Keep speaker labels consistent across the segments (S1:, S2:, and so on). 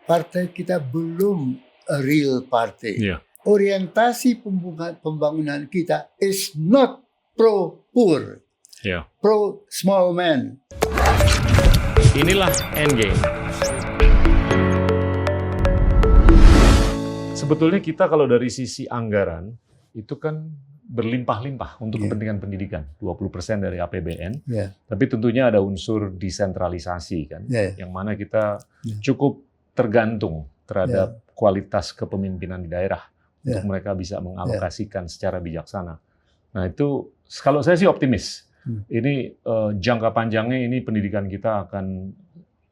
S1: partai kita belum a real party.
S2: Yeah.
S1: Orientasi pembangunan kita is not pro-poor,
S2: Yeah.
S1: pro-small man.
S2: Inilah Endgame. Sebetulnya kita kalau dari sisi anggaran, itu kan berlimpah-limpah untuk kepentingan pendidikan, 20% dari APBN.
S1: Yeah.
S2: Tapi tentunya ada unsur desentralisasi kan, yang mana kita cukup tergantung terhadap kualitas kepemimpinan di daerah untuk mereka bisa mengalokasikan secara bijaksana. Nah itu kalau saya sih optimis. Ini jangka panjangnya ini pendidikan kita akan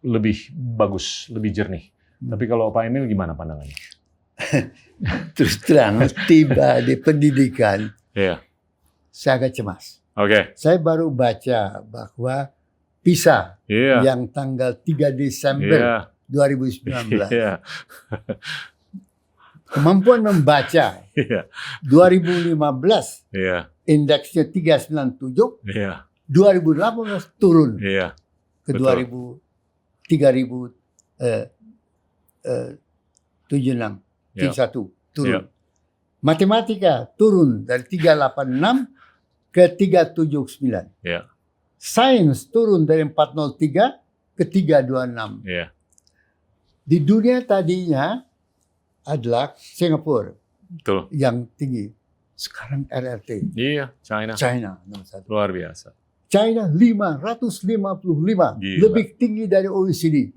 S2: lebih bagus, lebih jernih. Tapi kalau Pak Emil gimana pandangannya?
S1: Terus terang, tiba di pendidikan, saya agak cemas. Saya baru baca bahwa PISA yang tanggal 3 Desember 2019. Kemampuan membaca 2015 indeksnya 397, 2018 turun ke 3076. 31 turun. Matematika turun dari 386 ke 379. Sains turun dari 403 ke 326. Di dunia tadinya adalah Singapura yang tinggi. Sekarang RRT. China nomor 1.
S2: Luar biasa.
S1: China 555, lebih tinggi dari OECD.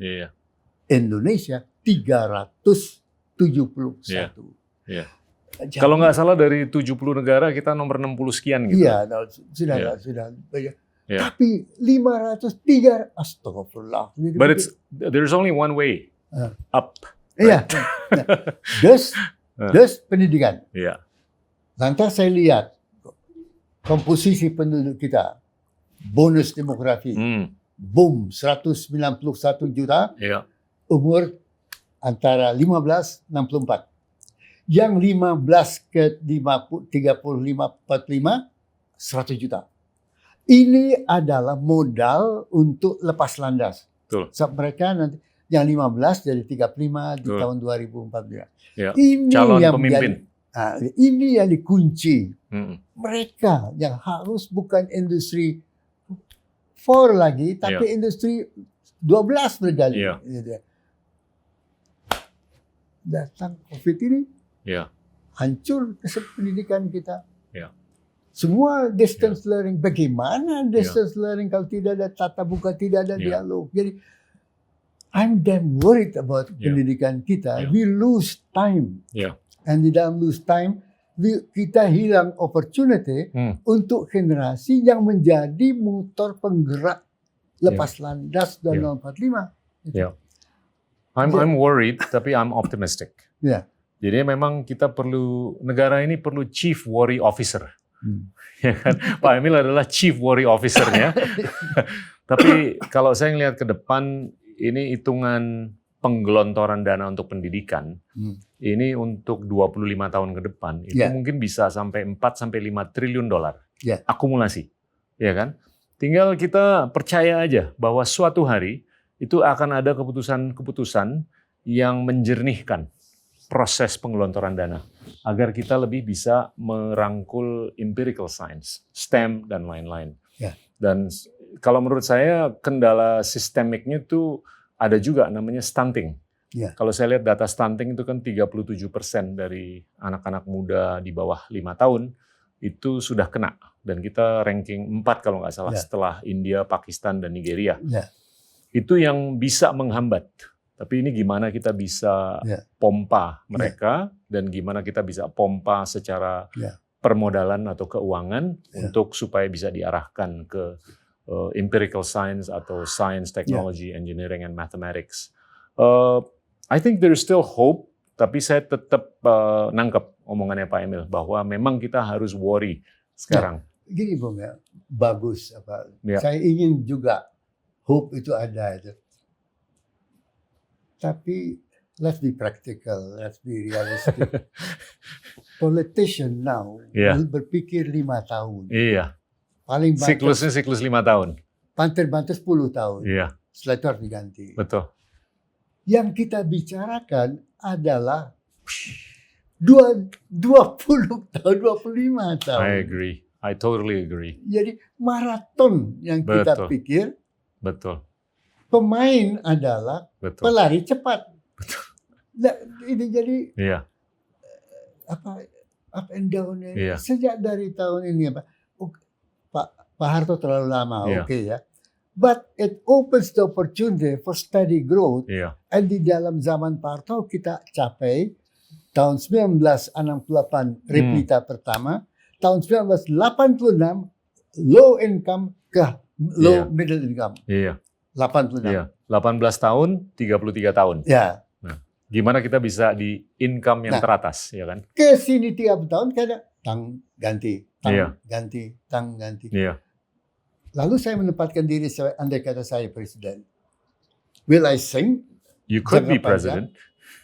S1: Indonesia 371.
S2: Kalau nggak salah dari 70 negara kita nomor 60 sekian gitu.
S1: Iya, sudah. Tapi 503, astagfirullah.
S2: But there's only one way, up.
S1: Iya. Dus pendidikan. Lantas saya lihat komposisi penduduk kita, bonus demografi, boom, 191 juta, umur antara 15-64. Yang 15 ke 35-45, 100 juta. Ini adalah modal untuk lepas landas. Mereka nanti yang 15 dari 35 di tahun 2045. Ini
S2: calon
S1: yang
S2: pemimpin.
S1: Ini yang dikunci. Mereka yang harus bukan industri 4 lagi, tapi industri 12 bergali. Datang COVID ini, hancur pendidikan kita. Semua distance learning. Bagaimana distance learning kalau tidak ada tatap muka, tidak ada dialog? Jadi, I'm damn worried about pendidikan kita. We lose time. And di dalam lose time, kita hilang opportunity untuk generasi yang menjadi motor penggerak lepas landas dan 045.
S2: I'm worried, tapi I'm optimistic. Jadi memang kita negara ini perlu chief worry officer. Ya kan? Pak Emil adalah chief worry officer-nya. Tapi kalau saya ngelihat ke depan, ini hitungan penggelontoran dana untuk pendidikan, ini untuk 25 tahun ke depan, itu mungkin bisa sampai 4-5 triliun dolar akumulasi. Ya kan? Tinggal kita percaya aja bahwa suatu hari itu akan ada keputusan-keputusan yang menjernihkan proses penggelontoran dana agar kita lebih bisa merangkul empirical science, STEM dan lain-lain. Dan kalau menurut saya kendala sistemiknya tuh ada juga namanya stunting. Kalau saya lihat data stunting itu kan 37% dari anak-anak muda di bawah 5 tahun itu sudah kena, dan kita ranking 4 kalau nggak salah setelah India, Pakistan dan Nigeria. Itu yang bisa menghambat. Tapi ini gimana kita bisa pompa mereka dan gimana kita bisa pompa secara permodalan atau keuangan untuk supaya bisa diarahkan ke empirical science atau science, technology, engineering, and mathematics. I think there is still hope, tapi saya tetap nangkep omongannya Pak Emil bahwa memang kita harus worry sekarang.
S1: Gini Bung ya, bagus. Saya ingin juga hope itu ada. Tapi let's be practical, let's be realistic. Politician now berpikir 5 tahun. Paling banter,
S2: Siklusnya siklus 5 tahun.
S1: Banter-banter 10 tahun.
S2: Iya.
S1: Setelah itu harus diganti.
S2: Betul.
S1: Yang kita bicarakan adalah 20 tahun, 25 tahun.
S2: I agree. I totally agree.
S1: Jadi maraton yang kita
S2: Betul.
S1: pikir.
S2: Betul.
S1: Pemain adalah
S2: Betul.
S1: pelari cepat.
S2: Betul.
S1: Nah, ini jadi
S2: Iya.
S1: up and down
S2: Iya.
S1: sejak dari tahun ini Pak Harto terlalu lama,
S2: Iya.
S1: oke ya. But it opens the opportunity for steady growth.
S2: Iya.
S1: And di dalam zaman Pak Harto kita capai tahun 1968 replita pertama, tahun 1986 low income ke low middle income.
S2: Iya.
S1: 86.
S2: Iya. 18 tahun, 33 tahun.
S1: Ya.
S2: Nah, gimana kita bisa di income yang teratas, ya kan?
S1: Ke sini 30 tahun kadang tang ganti,
S2: Iya.
S1: ganti, tang ganti.
S2: Iya.
S1: Lalu saya menempatkan diri andai kata saya presiden. Will I sing?
S2: You could
S1: Jangka
S2: be
S1: panjang.
S2: president.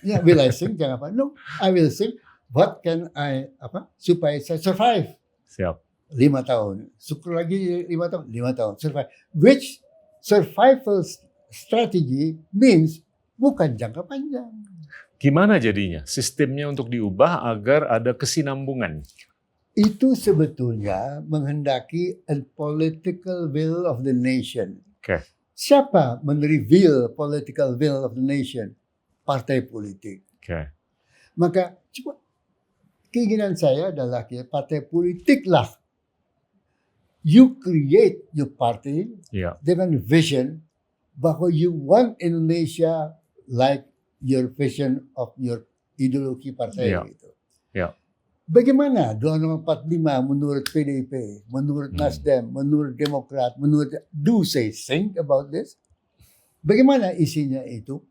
S1: Ya, will I sing? Jangan apa? No, I will sing. What can I supaya saya survive?
S2: Siap.
S1: 5 tahun. Syukur lagi 5 tahun. 5 tahun survive. Which survival strategy means bukan jangka panjang.
S2: Gimana jadinya sistemnya untuk diubah agar ada kesinambungan?
S1: Itu sebetulnya menghendaki a political will of the nation.
S2: Oke.
S1: Siapa mereveal political will of the nation? Partai politik.
S2: Oke.
S1: Maka coba keinginan saya adalah partai politiklah. You create your party
S2: Iya.
S1: dengan vision bahwa you want Indonesia like your vision of your ideologi partai
S2: Iya.
S1: gitu.
S2: Iya.
S1: Bagaimana 2045 menurut PDIP, menurut Nasdem, menurut Demokrat, do they think about this? Bagaimana isinya itu?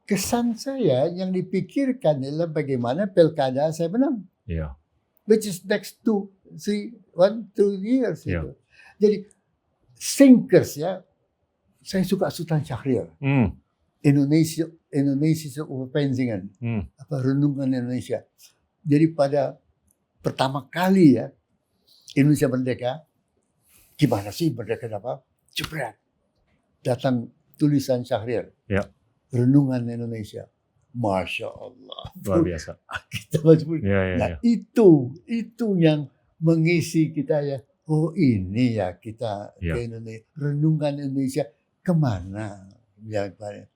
S1: Kesan saya yang dipikirkan adalah bagaimana pilkada saya menang.
S2: Iya.
S1: Which is next 2 years.
S2: Iya.
S1: Gitu. Jadi thinkers ya, saya suka Sultan Syahrir. Indonesia Overpensingan. Renungan Indonesia. Jadi pada pertama kali ya Indonesia merdeka, gimana sih merdeka apa? Jebret. Datang tulisan Syahrir.
S2: Ya.
S1: Renungan Indonesia. Masya Allah.
S2: Luar biasa.
S1: Kita masuk.
S2: Ya.
S1: Nah, itu yang mengisi kita ya. Oh ini ya kita ke Indonesia. Renungan Indonesia kemana? Ya,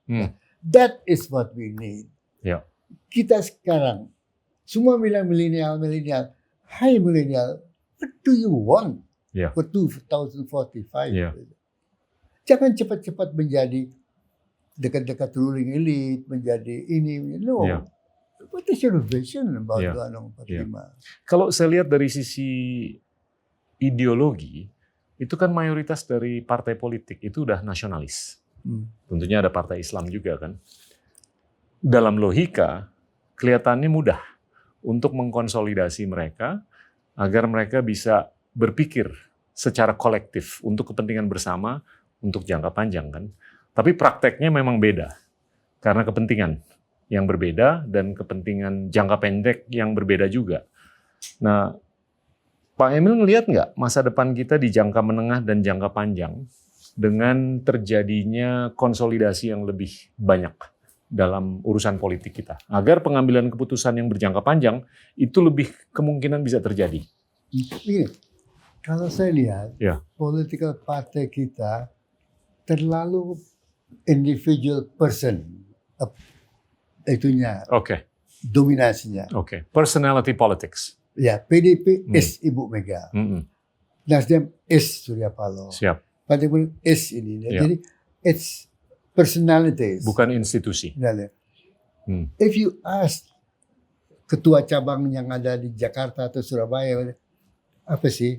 S1: nah, that is what we need.
S2: Ya.
S1: Kita sekarang semua bilang milenial. Hai milenial, what do you want for 2045?
S2: Ya.
S1: Jangan cepat-cepat menjadi dekat-dekat ruling elite, menjadi ini. No.
S2: Ya.
S1: What is your vision about
S2: Ya.
S1: 2045?
S2: Kalau saya lihat dari sisi ideologi, itu kan mayoritas dari partai politik itu udah nasionalis. Tentunya ada partai Islam juga kan. Dalam logika, kelihatannya mudah untuk mengkonsolidasi mereka agar mereka bisa berpikir secara kolektif untuk kepentingan bersama untuk jangka panjang kan. Tapi prakteknya memang beda karena kepentingan yang berbeda dan kepentingan jangka pendek yang berbeda juga. Nah, Pak Emil ngelihat nggak masa depan kita di jangka menengah dan jangka panjang dengan terjadinya konsolidasi yang lebih banyak dalam urusan politik kita, agar pengambilan keputusan yang berjangka panjang itu lebih kemungkinan bisa terjadi?
S1: Begini, kalau saya lihat, political party kita terlalu individual person, itunya, dominasinya.
S2: Personality politics.
S1: Ya, PDIP is Ibu Mega, Nasdem is Surya Paloh.
S2: Siap.
S1: Partai politik is ini. Jadi it's personalities.
S2: Bukan institusi.
S1: If you ask ketua cabang yang ada di Jakarta atau Surabaya, apa sih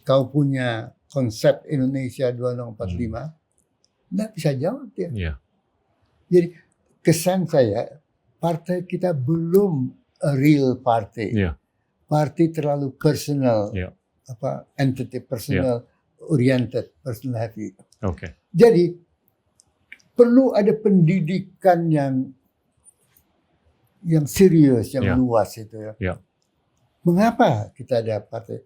S1: kau punya konsep Indonesia 2045? Nggak bisa jawab dia. Jadi kesan saya partai kita belum a real party. Partai terlalu personal, entity personal oriented, personal heavy. Jadi perlu ada pendidikan yang serius, yang luas itu ya. Mengapa kita ada partai?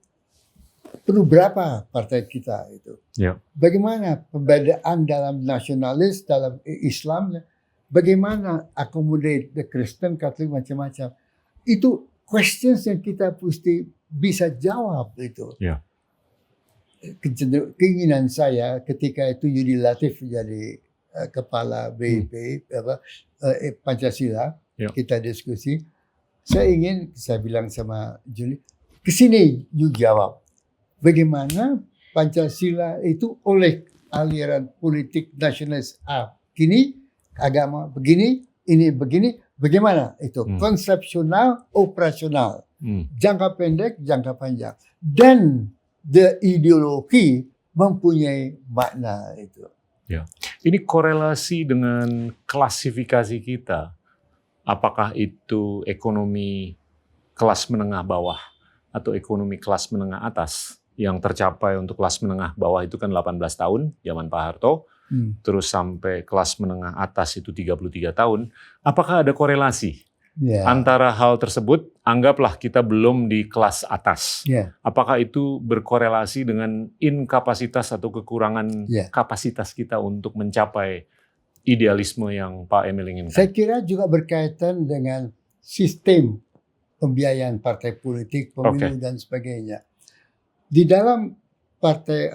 S1: perlu berapa partai kita itu?
S2: Ya.
S1: Bagaimana perbedaan dalam nasionalis, dalam Islam, bagaimana accommodate the Kristen, Katolik, macam-macam. Itu questions yang kita mesti bisa jawab itu.
S2: Ya.
S1: Keinginan saya ketika itu Yudi Latif jadi kepala BIP Pancasila, kita diskusi. Saya bilang sama Juli, kesini you jawab. Bagaimana Pancasila itu oleh aliran politik nasionalis kini agama begini, ini begini, bagaimana itu konsepsional, operasional, jangka pendek, jangka panjang, dan ideologi mempunyai makna itu.
S2: Ya. Ini korelasi dengan klasifikasi kita. Apakah itu ekonomi kelas menengah bawah atau ekonomi kelas menengah atas? Yang tercapai untuk kelas menengah bawah itu kan 18 tahun, zaman Pak Harto. Terus sampai kelas menengah atas itu 33 tahun. Apakah ada korelasi antara hal tersebut? Anggaplah kita belum di kelas atas. Apakah itu berkorelasi dengan inkapasitas atau kekurangan kapasitas kita untuk mencapai idealisme yang Pak Emil inginkan?
S1: Saya kira juga berkaitan dengan sistem pembiayaan partai politik, pemilu dan sebagainya. Di dalam partai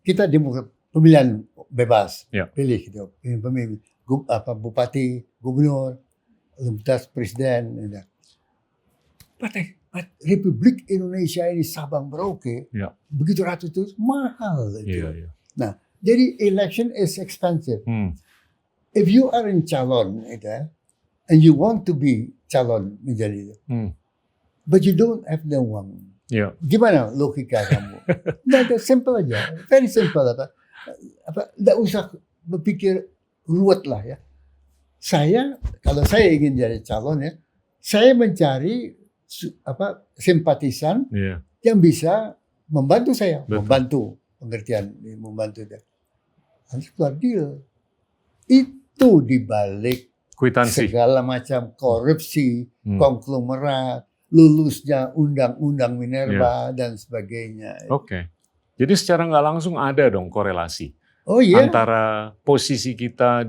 S1: kita pemilihan bebas, pilih gitu, pemimpin, bupati, gubernur, lintas presiden. Partai Republik Indonesia ini Sabang Merauke, begitu ratus itu mahal itu. Nah, jadi election is expensive. If you are in calon and you want to be calon menjadi, but you don't have the uang. Gimana logika kamu? Nah, simple aja, very simple Nggak usah berpikir ruwet lah ya. Kalau saya ingin jadi calon saya mencari simpatisan yang bisa membantu saya, membantu pengertian, membantu dia. Harus keluar deal. Itu dibalik
S2: kwitansi,
S1: segala macam korupsi, konglomerat, lulusnya undang-undang Minerba dan sebagainya.
S2: Oke. Jadi secara nggak langsung ada dong korelasi antara posisi kita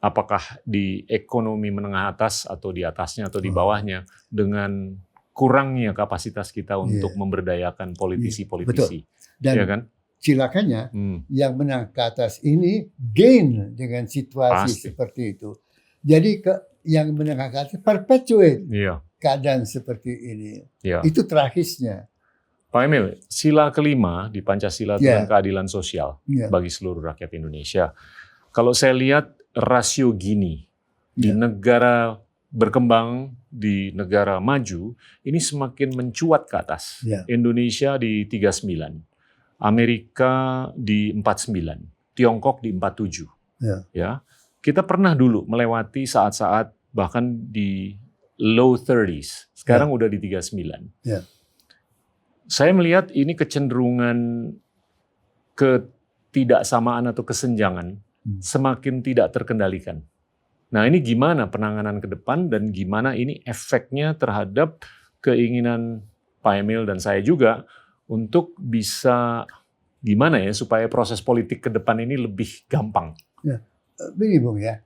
S2: apakah di ekonomi menengah atas atau di atasnya atau di bawahnya dengan kurangnya kapasitas kita untuk memberdayakan politisi-politisi.
S1: Dan
S2: kan?
S1: Silakannya yang menang ke atas ini gain dengan situasi seperti itu. Jadi yang menang ke atas perpetuate keadaan seperti ini. Itu tragisnya.
S2: Pak Emil, sila kelima di Pancasila tentang keadilan sosial bagi seluruh rakyat Indonesia. Kalau saya lihat rasio Gini di negara berkembang, di negara maju, ini semakin mencuat ke atas. Indonesia di 39, Amerika di 49, Tiongkok di 47. Kita pernah dulu melewati saat-saat bahkan di low 30s, sekarang udah di 39. Saya melihat ini kecenderungan ketidaksamaan atau kesenjangan semakin tidak terkendalikan. Nah, ini gimana penanganan ke depan dan gimana ini efeknya terhadap keinginan Pak Emil dan saya juga untuk bisa gimana ya supaya proses politik ke depan ini lebih gampang.
S1: Begini Bung ya,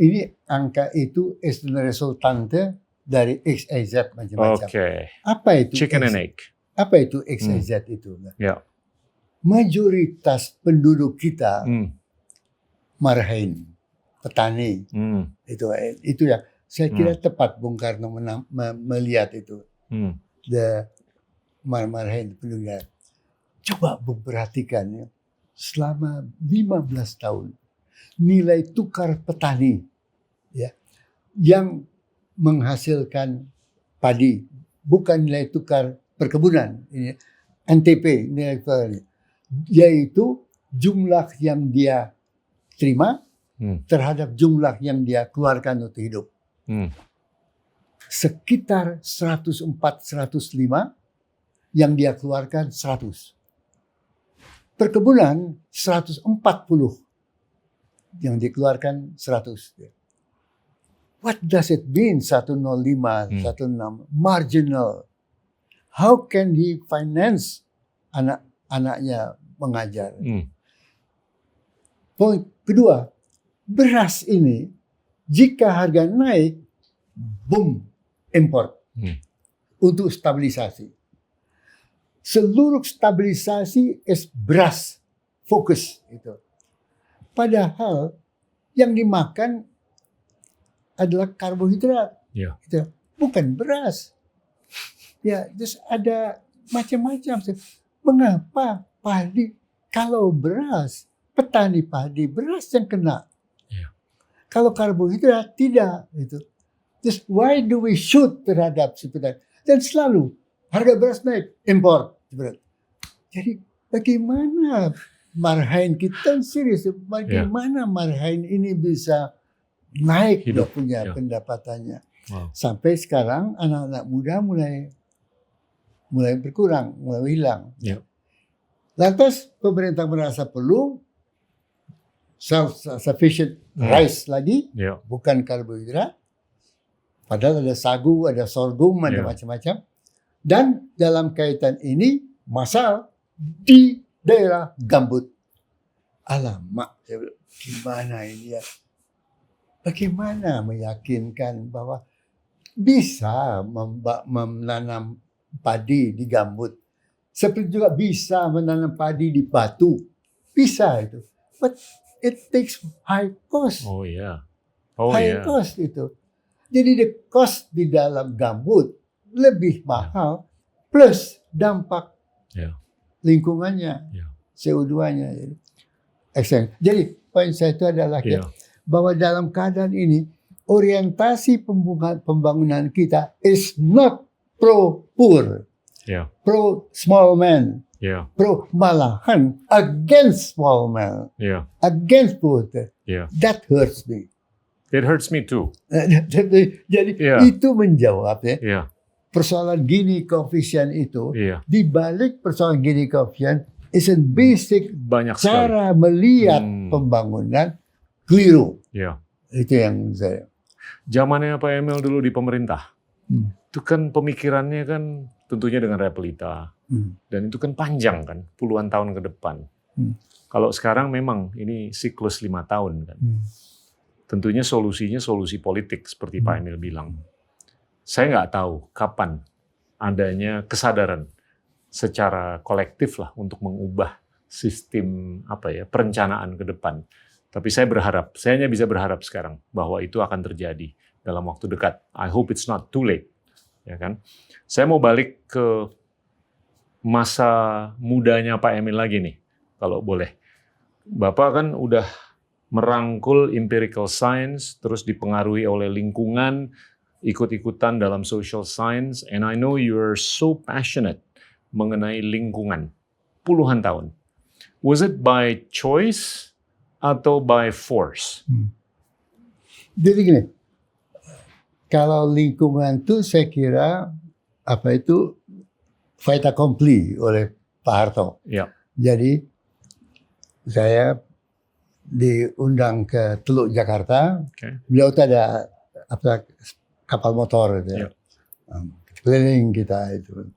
S1: ini angka itu is the resultante dari XYZ macam-macam. Apa itu?
S2: Chicken and egg.
S1: Apa itu XYZ itu? Mayoritas penduduk kita marahin petani. Itu ya. Saya kira tepat Bung Karno melihat itu. Marahin penduduk. Coba Bung perhatikan ya. Selama 15 tahun nilai tukar petani yang menghasilkan padi, bukan nilai tukar perkebunan, ini NTP, nilai tukar, yaitu jumlah yang dia terima terhadap jumlah yang dia keluarkan untuk hidup. Sekitar 104-105 yang dia keluarkan 100. Perkebunan 140 yang dikeluarkan 100. What does it mean 105, 106? Marginal. How can he finance anak-anaknya mengajar. Poin kedua, beras ini jika harga naik, boom, import untuk stabilisasi. Seluruh stabilisasi is beras, fokus itu. Padahal yang dimakan adalah karbohidrat, gitu. Bukan beras. Ya, terus ada macam-macam. Mengapa padi? Kalau beras, petani padi beras yang kena. Kalau karbohidrat tidak. Itu. Terus why do we shoot terhadap sebenarnya? Dan selalu harga beras naik, impor. Jadi bagaimana marhain kita serius? Bagaimana marhain ini bisa naik dia punya pendapatannya? Wow. Sampai sekarang anak-anak muda mulai berkurang, mulai hilang. Lantas pemerintah merasa perlu self-sufficient rice lagi, bukan karbohidrat. Padahal ada sagu, ada sorghum, ada macam-macam. Dan dalam kaitan ini massal di daerah gambut. Alamak, gimana ini ya? Bagaimana meyakinkan bahwa bisa menanam padi di gambut? Seperti juga bisa menanam padi di batu. Bisa itu. But it takes high cost. High cost itu. Jadi the cost di dalam gambut lebih mahal plus dampak lingkungannya, CO2-nya. Jadi poin saya itu adalah bahwa dalam keadaan ini orientasi pembangunan kita is not pro-poor, pro-small man, pro-malahan, against small man, against poor. That hurts me.
S2: It hurts me too.
S1: Jadi itu menjawab persoalan Gini coefficient itu. Di balik persoalan Gini coefficient is a basic cara melihat pembangunan keliru. Itu yang saya.
S2: Zamannya Pak Emil dulu di pemerintah, itu kan pemikirannya kan tentunya dengan realita. Dan itu kan panjang kan, puluhan tahun ke depan. Kalau sekarang memang ini siklus 5 tahun kan. Tentunya solusinya solusi politik seperti Pak Emil bilang. Saya nggak tahu kapan adanya kesadaran secara kolektif lah untuk mengubah sistem perencanaan ke depan. Tapi saya hanya bisa berharap sekarang bahwa itu akan terjadi dalam waktu dekat. I hope it's not too late, ya kan? Saya mau balik ke masa mudanya Pak Emil lagi nih, kalau boleh. Bapak kan udah merangkul empirical science, terus dipengaruhi oleh lingkungan, ikut-ikutan dalam social science, and I know you're so passionate mengenai lingkungan puluhan tahun. Was it by choice atau by force?
S1: Jadi gini, kalau lingkungan itu saya kira fait accompli oleh Pak Harto. Jadi saya diundang ke Teluk Jakarta. Beliau itu ada kapal motor itu. Keliling kita itu.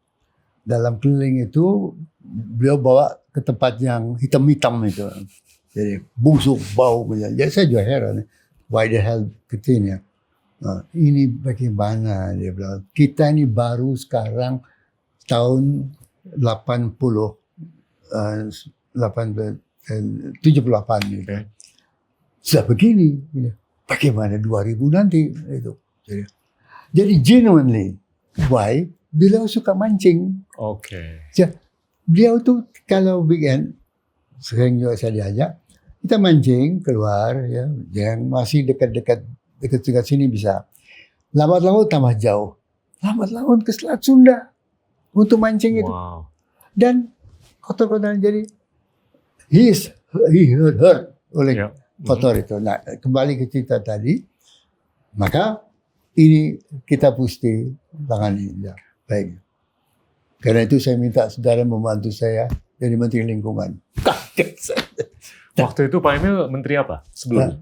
S1: Dalam keliling itu beliau bawa ke tempat yang hitam-hitam itu. Jadi busuk, bau. Jadi saya juga heran. Why the hell ketini? Ini bagaimana dia bilang. Kita ini baru sekarang tahun 78 gitu. Sudah begini. Bagaimana 2000 nanti itu. Jadi genuinely, why? Beliau suka mancing. Beliau tuh kalau weekend, sering juga saya diajak, kita mancing keluar, ya, yang masih dekat sini bisa. Lambat laut tambah jauh. Lambat laut ke Selat Sunda untuk mancing itu. Dan kotor-kotoran jadi he hurt oleh kotor itu. Nah, kembali ke cerita tadi, maka ini kita mesti tangani. Ya, baik. Karena itu saya minta saudara membantu saya jadi Menteri Lingkungan. Kaget saya.
S2: Waktu itu Pak Emil Menteri apa sebelum?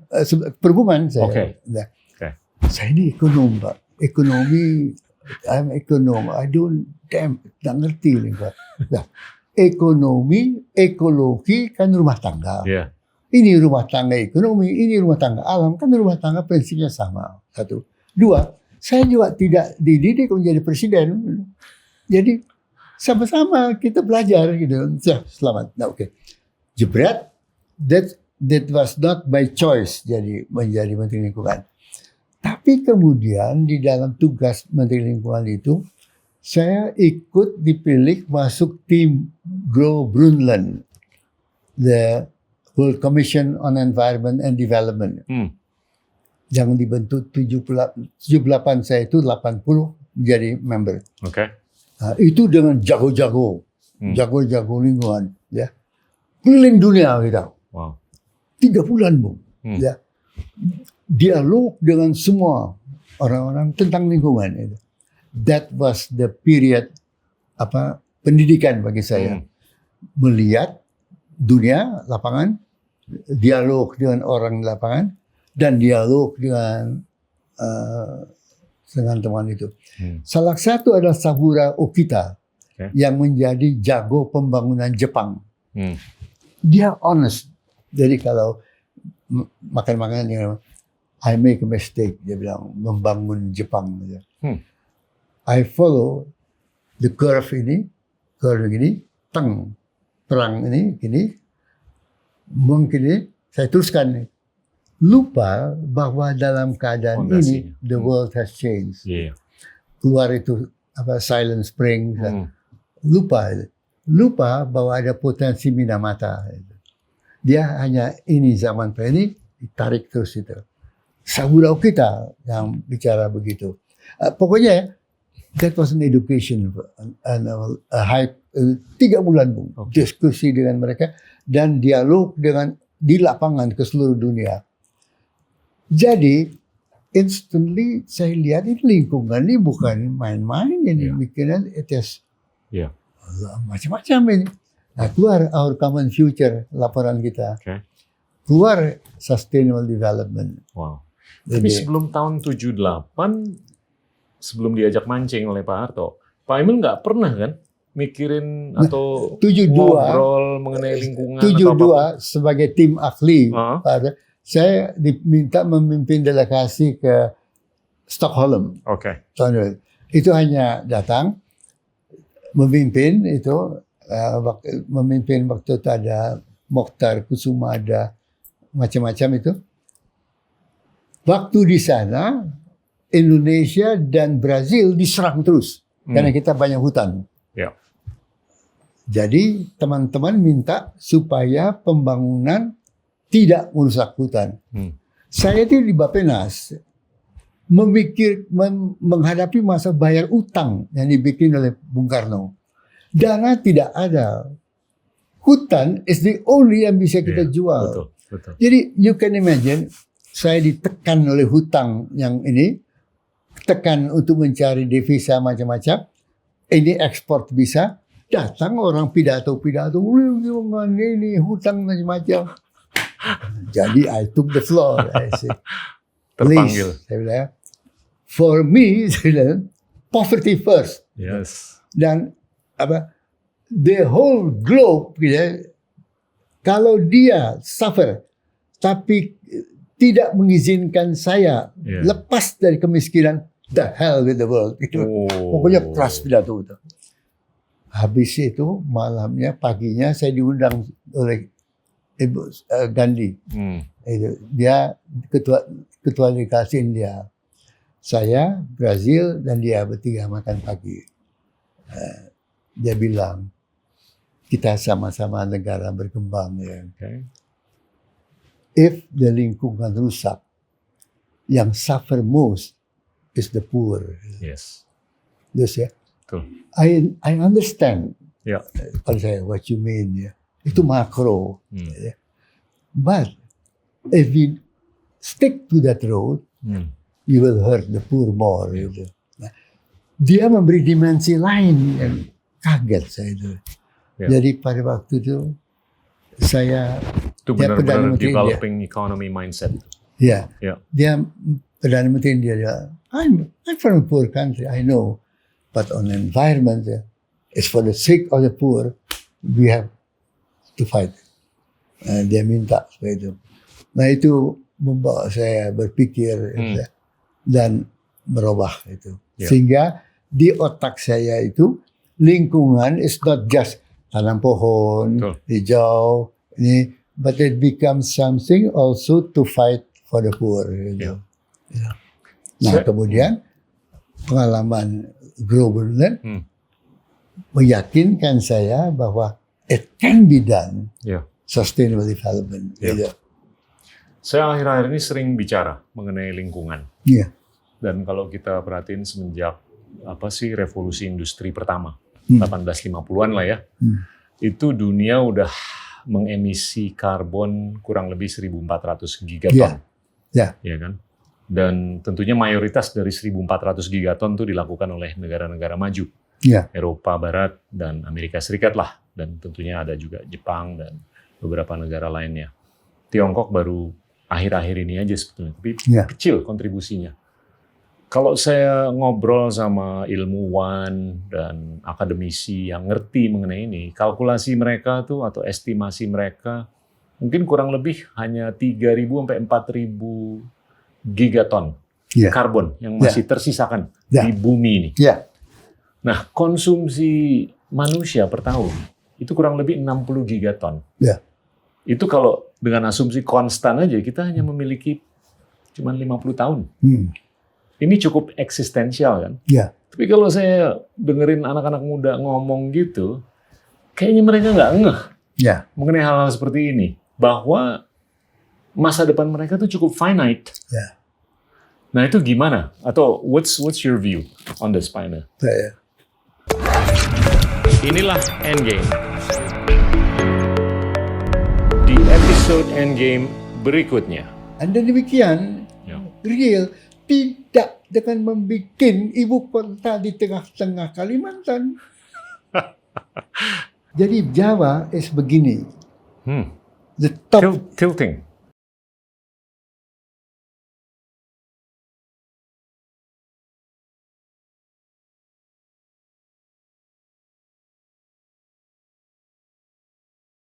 S1: Perhubungan saya. Nah, saya ini ekonom, Pak. Ekonomi, I'm ekonom. I don't nggak ngerti lingkungan. Nah, ekonomi, ekologi kan rumah tangga.
S2: Yeah.
S1: Ini rumah tangga ekonomi, ini rumah tangga alam, kan rumah tangga prinsipnya sama. Satu. Dua, saya juga tidak dididik menjadi presiden. Jadi sama-sama kita belajar gitu. Selamat. Nah, oke. Jebret, that was not by choice jadi menjadi Menteri Lingkungan. Tapi kemudian di dalam tugas Menteri Lingkungan itu, saya ikut dipilih masuk tim Gro Brundtland, the World Commission on Environment and Development. Yang dibentuk 78, saya itu 80 menjadi member.
S2: Okay.
S1: Itu dengan jago-jago lingkungan, ya. Keliling dunia kita.
S2: Wow.
S1: 3 bulan, Bu. Ya. Dialog dengan semua orang-orang tentang lingkungan itu. That was the period pendidikan bagi saya. Melihat dunia lapangan, dialog dengan orang di lapangan, dan dialog dengan teman itu. Salah satu adalah Saburo Okita, yang menjadi jago pembangunan Jepang. Dia honest. Jadi kalau makan-makan yang I make a mistake, dia bilang membangun Jepang. I follow the curve ini, perang ini, mungkin saya teruskan. Lupa bahwa dalam keadaan ini the world has changed. Yeah. Keluar itu Silent Spring. Lupa bahwa ada potensi Minamata. Dia hanya ini zaman ini ditarik terus itu. Saburo Okita yang bicara begitu. Pokoknya that was an education, a hype. 3 bulan diskusi dengan mereka dan dialog dengan di lapangan ke seluruh dunia. Jadi instantly saya lihat ini lingkungan ini bukan main-main, ini bikinan etes macam-macam ini. Nah, keluar Our Common Future, laporan kita.
S2: Okay.
S1: Keluar Sustainable Development.
S2: Wow. Tapi sebelum tahun 78, sebelum diajak mancing oleh Pak Harto, Pak Emil nggak pernah kan mikirin atau
S1: 72,
S2: ngobrol mengenai lingkungan?
S1: 72 sebagai tim ahli, saya diminta memimpin delegasi ke Stockholm.
S2: Oke.
S1: Itu hanya datang, memimpin itu, memimpin waktu itu ada Mokhtar Kusuma, ada macam-macam itu. Waktu di sana, Indonesia dan Brazil diserang terus karena kita banyak hutan.
S2: Yeah.
S1: Jadi teman-teman minta supaya pembangunan tidak merusak hutan. Saya itu di Bappenas menghadapi masa bayar utang yang dibikin oleh Bung Karno. Dana tidak ada. Hutan is the only yang bisa kita jual.
S2: Betul.
S1: Jadi you can imagine, saya ditekan oleh hutang yang ini, tekan untuk mencari devisa macam-macam, ini ekspor bisa, datang orang pidato, ini hutang macam-macam. Jadi I took the floor. I said, please, saya bilang, for me, saya bilang, poverty first.
S2: Yes.
S1: Dan the whole globe, kalau dia suffer, tapi tidak mengizinkan saya lepas dari kemiskinan, the hell with the world. Pokoknya keras pidato itu. Habis itu malamnya, paginya saya diundang oleh Ibu Gandhi. Dia ketua delegasi India. Saya, Brazil, dan dia bertiga makan pagi. Dia bilang, kita sama-sama negara berkembang. If the lingkungan rusak, yang suffer most is the poor.
S2: Yes.
S1: Terus I understand.
S2: Yeah.
S1: Kalau saya, what you mean. Itu makro. But if we stick to that road, you will hurt the poor more. Nah, dia memberi dimensi lain yang kaget saya itu. Jadi pada waktu itu saya
S2: itu benar-benar developing economy mindset.
S1: Dia Perdana Menteri India. I'm from a poor country, I know, but on environment, it's for the sake of the poor. we have to fight. Dia minta supaya itu. Nah itu membawa saya berpikir dan berubah itu. Sehingga di otak saya itu lingkungan is not just tanam pohon, hijau, ini, but it becomes something also to fight for the poor. Gitu. Nah kemudian pengalaman global meyakinkan saya bahwa it can be done. Sustainable development. Gitu.
S2: Saya akhir-akhir ini sering bicara mengenai lingkungan. Dan kalau kita perhatiin semenjak revolusi industri pertama, 1850-an lah ya, itu dunia udah mengemisi karbon kurang lebih 1.400 gigaton. Ya kan? Dan tentunya mayoritas dari 1.400 gigaton itu dilakukan oleh negara-negara maju. Eropa Barat dan Amerika Serikat lah. Dan tentunya ada juga Jepang dan beberapa negara lainnya. Tiongkok baru akhir-akhir ini aja sebetulnya, tapi kecil kontribusinya. Kalau saya ngobrol sama ilmuwan dan akademisi yang ngerti mengenai ini, kalkulasi mereka tuh atau estimasi mereka mungkin kurang lebih hanya 3.000 sampai 4.000 gigaton karbon yang masih tersisakan di bumi ini. Nah, konsumsi manusia per tahun itu kurang lebih 60 gigaton. Itu kalau dengan asumsi konstan aja kita hanya memiliki cuma 50 tahun. Ini cukup eksistensial kan? Tapi kalau saya dengerin anak-anak muda ngomong gitu, kayaknya mereka nggak ngeh mengenai hal-hal seperti ini. Bahwa masa depan mereka tuh cukup finite. Nah itu gimana? Atau what's your view on this, Pioneer? Inilah Endgame. Di episode Endgame berikutnya.
S1: Anda demikian, real, tidak dengan membuat ibu kota di tengah-tengah Kalimantan. Jadi Jawa is begini.
S2: The top tilting.